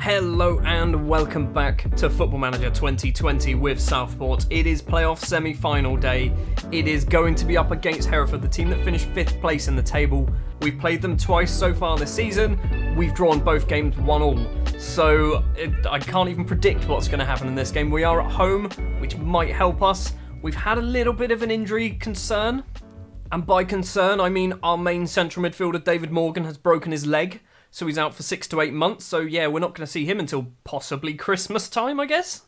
Hello and welcome back to Football Manager 2020 with Southport. It is playoff semi-final day. It is going to be up against Hereford, the team that finished 5th place in the table. We've played them twice so far this season. We've drawn both games 1-1. So I can't even predict what's going to happen in this game. We are at home, which might help us. We've had a little bit of an injury concern. And by concern, I mean our main central midfielder, David Morgan, has broken his leg. So he's out for 6 to 8 months. So yeah, we're not going to see him until possibly Christmas time, I guess.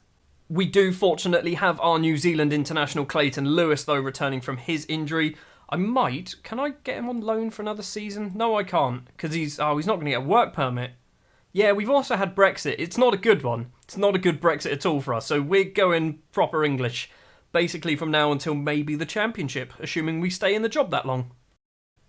We do fortunately have our New Zealand international Clayton Lewis, though, returning from his injury. Can I get him on loan for another season? No, I can't, because he's not going to get a work permit. Yeah, we've also had Brexit. It's not a good one. It's not a good Brexit at all for us. So we're going proper English, basically from now until maybe the Championship, assuming we stay in the job that long.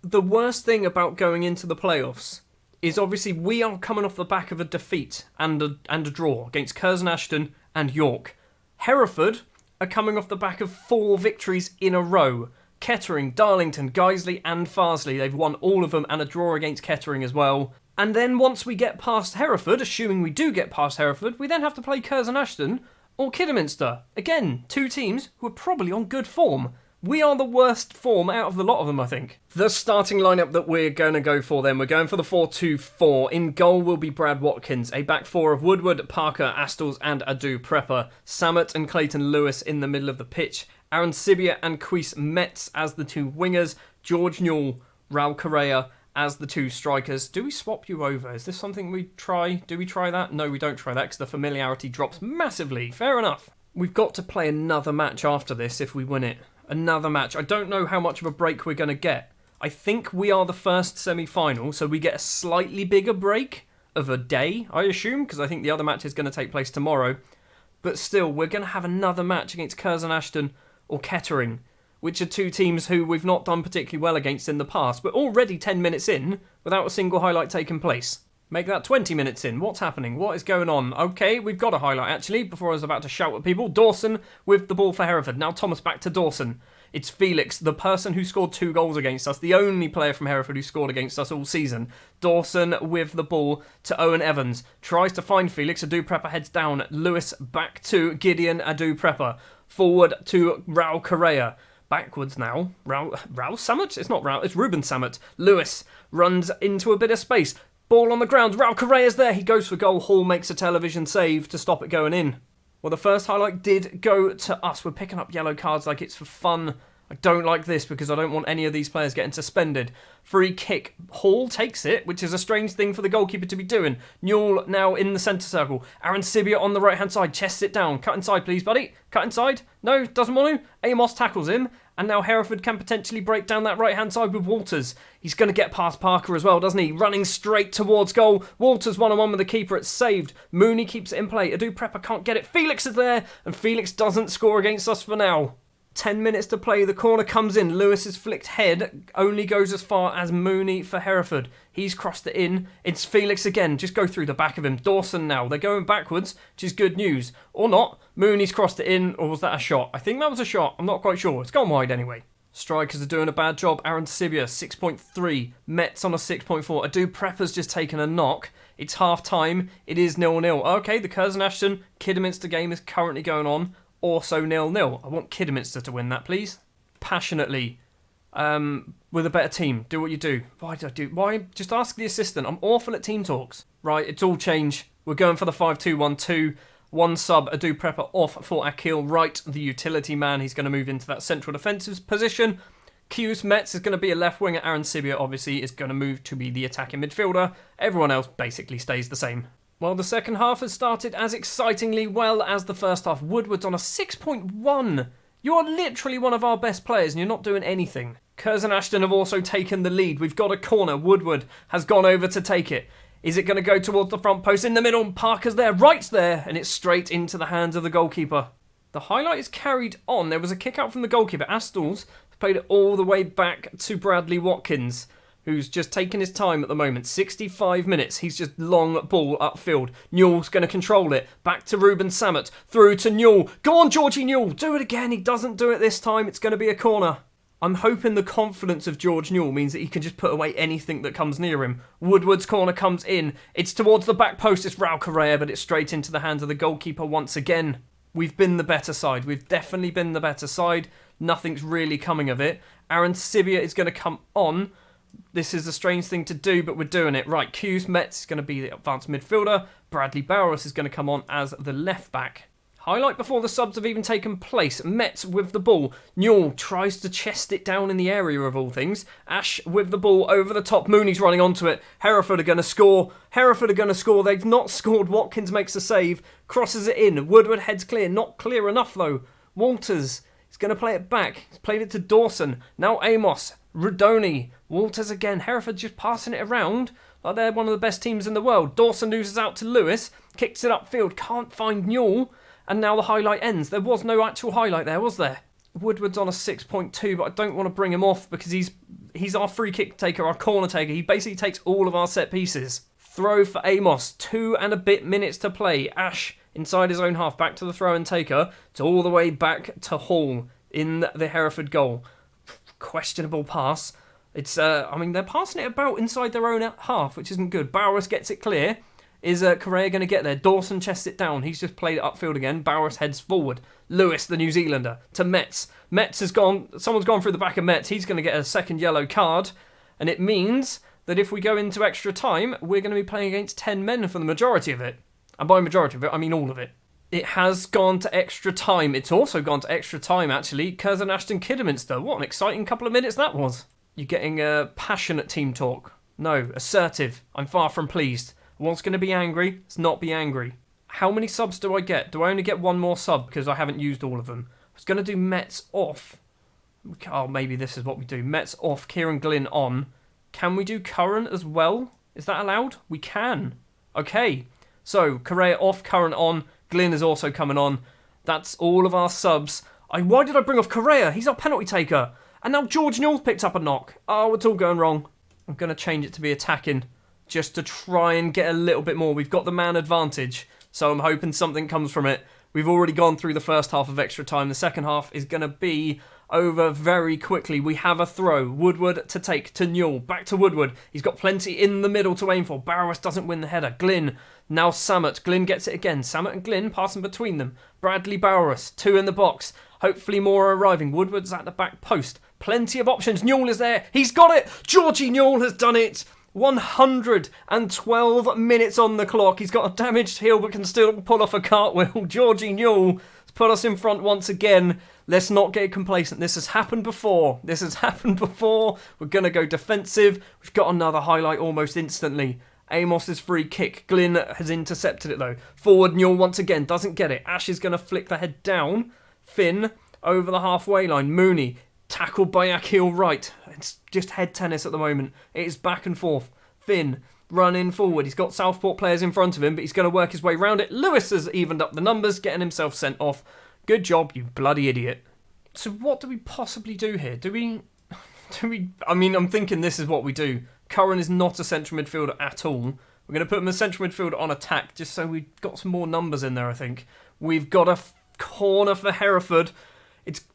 The worst thing about going into the playoffs is obviously we are coming off the back of a defeat and a draw against Curzon Ashton and York. Hereford are coming off the back of 4 victories in a row. Kettering, Darlington, Guiseley and Farsley. They've won all of them, and a draw against Kettering as well. And then once we get past Hereford, assuming we do get past Hereford, we then have to play Curzon Ashton or Kidderminster. Again, 2 teams who are probably on good form. We are the worst form out of the lot of them, I think. The starting lineup that we're going to go for then, we're going for the 4-2-4. In goal will be Brad Watkins, a back 4 of Woodward, Parker, Astles and Adu Prepper. Samet and Clayton Lewis in the middle of the pitch. Aaron Sibia and Quis Metz as the 2 wingers. George Newell, Raul Correa as the 2 strikers. Do we swap you over? Is this something we try? Do we try that? No, we don't try that because the familiarity drops massively. Fair enough. We've got to play another match after this if we win it. Another match. I don't know how much of a break we're going to get. I think we are the first semi-final, so we get a slightly bigger break of a day, I assume, because I think the other match is going to take place tomorrow. But still, we're going to have another match against Curzon Ashton or Kettering, which are 2 teams who we've not done particularly well against in the past. We're already 10 minutes in without a single highlight taking place. Make that 20 minutes in. What's happening? What is going on? Okay, we've got a highlight, actually, before I was about to shout at people. Dawson with the ball for Hereford. Now Thomas back to Dawson. It's Felix, the person who scored 2 goals against us, the only player from Hereford who scored against us all season. Dawson with the ball to Owen Evans. Tries to find Felix. Adu Prepper heads down. Lewis back to Gideon Adu Prepper. Forward to Raul Correa. Backwards now. Raul Samet? It's not Raul, it's Ruben Samet. Lewis runs into a bit of space. Ball on the ground. Raul Correa's there. He goes for goal. Hall makes a television save to stop it going in. Well, the first highlight did go to us. We're picking up yellow cards like it's for fun. I don't like this because I don't want any of these players getting suspended. Free kick. Hall takes it, which is a strange thing for the goalkeeper to be doing. Newell now in the centre circle. Aaron Sibia on the right-hand side. Chests it down. Cut inside, please, buddy. Cut inside. No, doesn't want to. Amos tackles him. And now Hereford can potentially break down that right-hand side with Walters. He's going to get past Parker as well, doesn't he? Running straight towards goal. Walters one-on-one with the keeper. It's saved. Mooney keeps it in play. Adu Prepper can't get it. Felix is there. And Felix doesn't score against us for now. 10 minutes to play. The corner comes in. Lewis's flicked head only goes as far as Mooney for Hereford. He's crossed it in. It's Felix again. Just go through the back of him. Dawson now. They're going backwards, which is good news. Or not. Mooney's crossed it in. Or was that a shot? I think that was a shot. I'm not quite sure. It's gone wide anyway. Strikers are doing a bad job. Aaron Sibia, 6.3. Metz on a 6.4. Adu Prepper's just taken a knock. It's half time. It is 0-0. Okay, the Curzon Ashton Kidderminster game is currently going on. Also 0-0. I want Kidderminster to win that, please. Passionately. With a better team. Do what you do. Why do I do? Why? Just ask the assistant. I'm awful at team talks. Right, it's all changed. We're going for the 5-2-1-2. 1 sub, Adu Prepper off for Akil Wright, the utility man. He's going to move into that central defensive position. Q's Metz is going to be a left winger. Aaron Sibia, obviously, is going to move to be the attacking midfielder. Everyone else basically stays the same. Well, the second half has started as excitingly well as the first half. Woodward's on a 6.1. You are literally one of our best players and you're not doing anything. Curzon Ashton have also taken the lead. We've got a corner. Woodward has gone over to take it. Is it going to go towards the front post? In the middle, Parker's there, Wright's there, and it's straight into the hands of the goalkeeper. The highlight is carried on. There was a kick out from the goalkeeper. Astles played it all the way back to Bradley Watkins, who's just taking his time at the moment. 65 minutes. He's just long ball upfield. Newell's going to control it. Back to Ruben Samet. Through to Newell. Go on, Georgie Newell. Do it again. He doesn't do it this time. It's going to be a corner. I'm hoping the confidence of George Newell means that he can just put away anything that comes near him. Woodward's corner comes in. It's towards the back post. It's Raul Correa, but it's straight into the hands of the goalkeeper once again. We've been the better side. We've definitely been the better side. Nothing's really coming of it. Aaron Sibia is going to come on. This is a strange thing to do, but we're doing it. Right, Q's Metz is going to be the advanced midfielder. Bradley Bowers is going to come on as the left back. Highlight before the subs have even taken place. Metz with the ball. Newell tries to chest it down in the area of all things. Ash with the ball over the top. Mooney's running onto it. Hereford are going to score. They've not scored. Watkins makes a save. Crosses it in. Woodward heads clear. Not clear enough though. Walters is going to play it back. He's played it to Dawson. Now Amos. Rodoni. Walters again. Hereford just passing it around like they're one of the best teams in the world. Dawson loses out to Lewis. Kicks it upfield. Can't find Newell. And now the highlight ends. There was no actual highlight there, was there? Woodward's on a 6.2, but I don't want to bring him off because he's our free kick taker, our corner taker. He basically takes all of our set pieces. Throw for Amos. 2 and a bit minutes to play. Ash inside his own half. Back to the throw and taker. It's all the way back to Hall in the Hereford goal. Questionable pass. It's they're passing it about inside their own half, which isn't good. Bowers gets it clear. Is Correa going to get there? Dawson chests it down. He's just played it upfield again. Bowers heads forward. Lewis, the New Zealander, to Metz. Metz has gone. Someone's gone through the back of Metz. He's going to get a second yellow card. And it means that if we go into extra time, we're going to be playing against 10 men for the majority of it. And by majority of it, I mean all of it. It has gone to extra time. It's also gone to extra time, actually. Curzon Ashton Kidderminster. What an exciting couple of minutes that was. You're getting passionate team talk. No, assertive. I'm far from pleased. What's going to be angry? Let's not be angry. How many subs do I get? Do I only get one more sub because I haven't used all of them? I was going to do Metz off. Oh, maybe this is what we do. Metz off, Kieran Glynn on. Can we do Curran as well? Is that allowed? We can. Okay. So, Correa off, Curran on. Glynn is also coming on. That's all of our subs. Why did I bring off Correa? He's our penalty taker. And now George Newell's picked up a knock. Oh, it's all going wrong. I'm going to change it to be attacking. Just to try and get a little bit more. We've got the man advantage, so I'm hoping something comes from it. We've already gone through the first half of extra time. The second half is going to be over very quickly. We have a throw. Woodward to take to Newell. Back to Woodward. He's got plenty in the middle to aim for. Bowers doesn't win the header. Glynn. Now Samet. Glynn gets it again. Samet and Glynn passing between them. Bradley Bowers. 2 in the box. Hopefully more are arriving. Woodward's at the back post. Plenty of options. Newell is there. He's got it. Georgie Newell has done it. 112 minutes on the clock. He's got a damaged heel but can still pull off a cartwheel. Georgie Newell has put us in front once again. Let's not get complacent. This has happened before. We're going to go defensive. We've got another highlight almost instantly. Amos's free kick. Glynn has intercepted it though. Forward Newell once again. Doesn't get it. Ash is going to flick the head down. Finn over the halfway line. Mooney. Tackled by Akil Wright. It's just head tennis at the moment. It is back and forth. Finn running forward. He's got Southport players in front of him, but he's going to work his way around it. Lewis has evened up the numbers, getting himself sent off. Good job, you bloody idiot. So what do we possibly do here? I'm thinking this is what we do. Curran is not a central midfielder at all. We're going to put him as central midfielder on attack, just so we've got some more numbers in there, I think. We've got a corner for Hereford.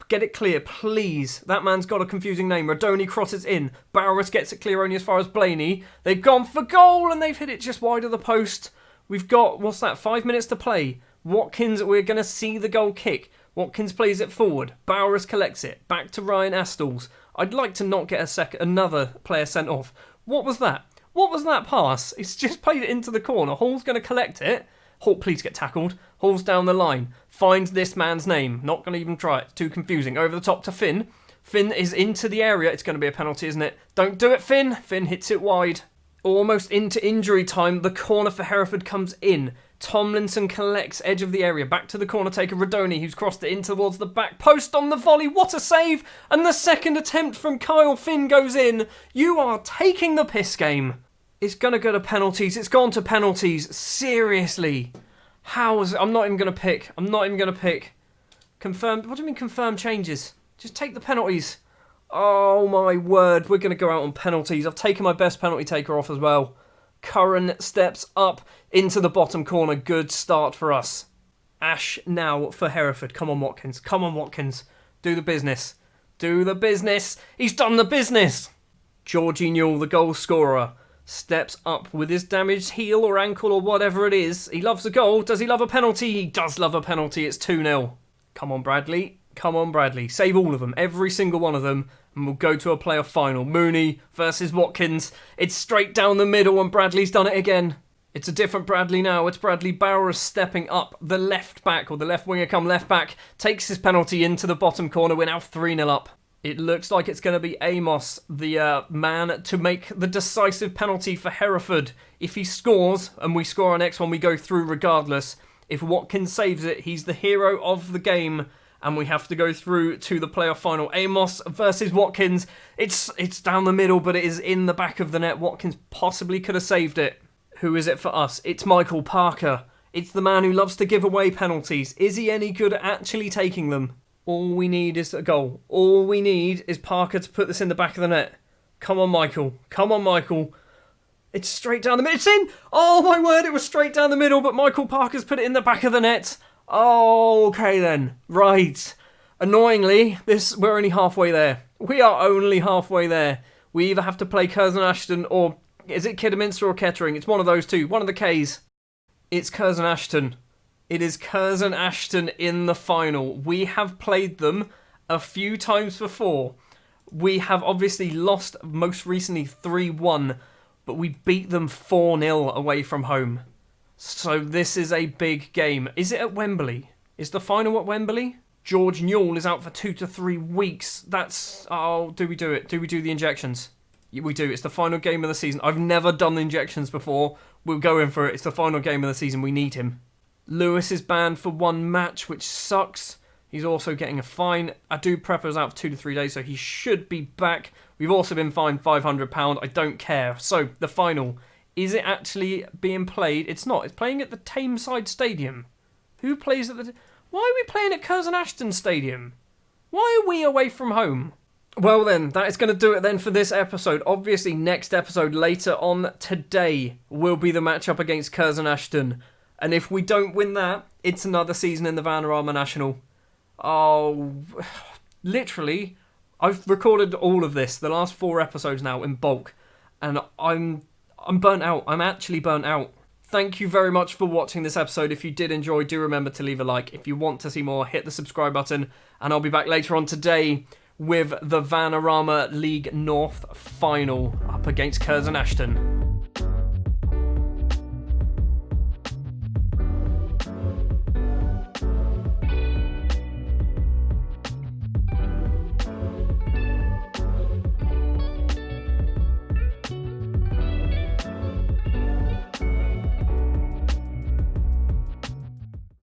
Get it clear, please. That man's got a confusing name. Rodoni crosses in. Bowers gets it clear only as far as Blaney. They've gone for goal and they've hit it just wide of the post. We've got, 5 minutes to play. Watkins, we're going to see the goal kick. Watkins plays it forward. Bowers collects it. Back to Ryan Astles. I'd like to not get another player sent off. What was that? What was that pass? It's just played it into the corner. Hall's going to collect it. Hall, please get tackled. Hall's down the line. Finds this man's name. Not going to even try it. It's too confusing. Over the top to Finn. Finn is into the area. It's going to be a penalty, isn't it? Don't do it, Finn. Finn hits it wide. Almost into injury time. The corner for Hereford comes in. Tomlinson collects edge of the area. Back to the corner taker, Rodoni, who's crossed it in towards the back post on the volley. What a save! And the second attempt from Kyle Finn goes in. You are taking the piss game. It's going to go to penalties. It's gone to penalties. Seriously. I'm not even going to pick. Confirmed. What do you mean confirmed changes? Just take the penalties. Oh my word. We're going to go out on penalties. I've taken my best penalty taker off as well. Curran steps up into the bottom corner. Good start for us. Ash now for Hereford. Come on, Watkins. Do the business. Do the business. He's done the business. Georgie Newell, the goal scorer, steps up with his damaged heel or ankle or whatever it is. He loves a goal. Does he love a penalty? He does love a penalty. It's 2-0. Come on, Bradley. Come on, Bradley. Save all of them. Every single one of them. And we'll go to a playoff final. Mooney versus Watkins. It's straight down the middle and Bradley's done it again. It's a different Bradley now. It's Bradley Bowers stepping up. The left back, or the left winger come left back, takes his penalty into the bottom corner. We're now 3-0 up. It looks like it's going to be Amos, the man to make the decisive penalty for Hereford. If he scores, and we score our next one, we go through regardless. If Watkins saves it, he's the hero of the game. And we have to go through to the playoff final. Amos versus Watkins. It's down the middle, but it is in the back of the net. Watkins possibly could have saved it. Who is it for us? It's Michael Parker. It's the man who loves to give away penalties. Is he any good at actually taking them? All we need is a goal. All we need is Parker to put this in the back of the net. Come on, Michael. Come on, Michael. It's straight down the middle. It's in! Oh, my word, it was straight down the middle, but Michael Parker's put it in the back of the net. Oh, okay then. Right. Annoyingly, we're only halfway there. We are only halfway there. We either have to play Curzon Ashton or... Is it Kidderminster or Kettering? It's one of those two. One of the Ks. It's Curzon Ashton. It is Curzon Ashton in the final. We have played them a few times before. We have obviously lost most recently 3-1, but we beat them 4-0 away from home. So this is a big game. Is it at Wembley? Is the final at Wembley? George Newell is out for 2 to 3 weeks. That's... Oh, do we do it? Do we do the injections? We do. It's the final game of the season. I've never done the injections before. We'll go in for it. It's the final game of the season. We need him. Lewis is banned for 1 match, which sucks. He's also getting a fine. Adu Prepper's out for 2 to 3 days, so he should be back. We've also been fined £500. I don't care. So, the final. Is it actually being played? It's not. It's playing at the Tameside Stadium. Who plays at the... Why are we playing at Curzon Ashton Stadium? Why are we away from home? Well then, that is going to do it then for this episode. Obviously, next episode later on today will be the matchup against Curzon Ashton. And if we don't win that, it's another season in the Vanarama National. Oh, literally, I've recorded all of this, the last 4 episodes now in bulk. And I'm burnt out. I'm actually burnt out. Thank you very much for watching this episode. If you did enjoy, do remember to leave a like. If you want to see more, hit the subscribe button. And I'll be back later on today with the Vanarama League North final up against Curzon Ashton.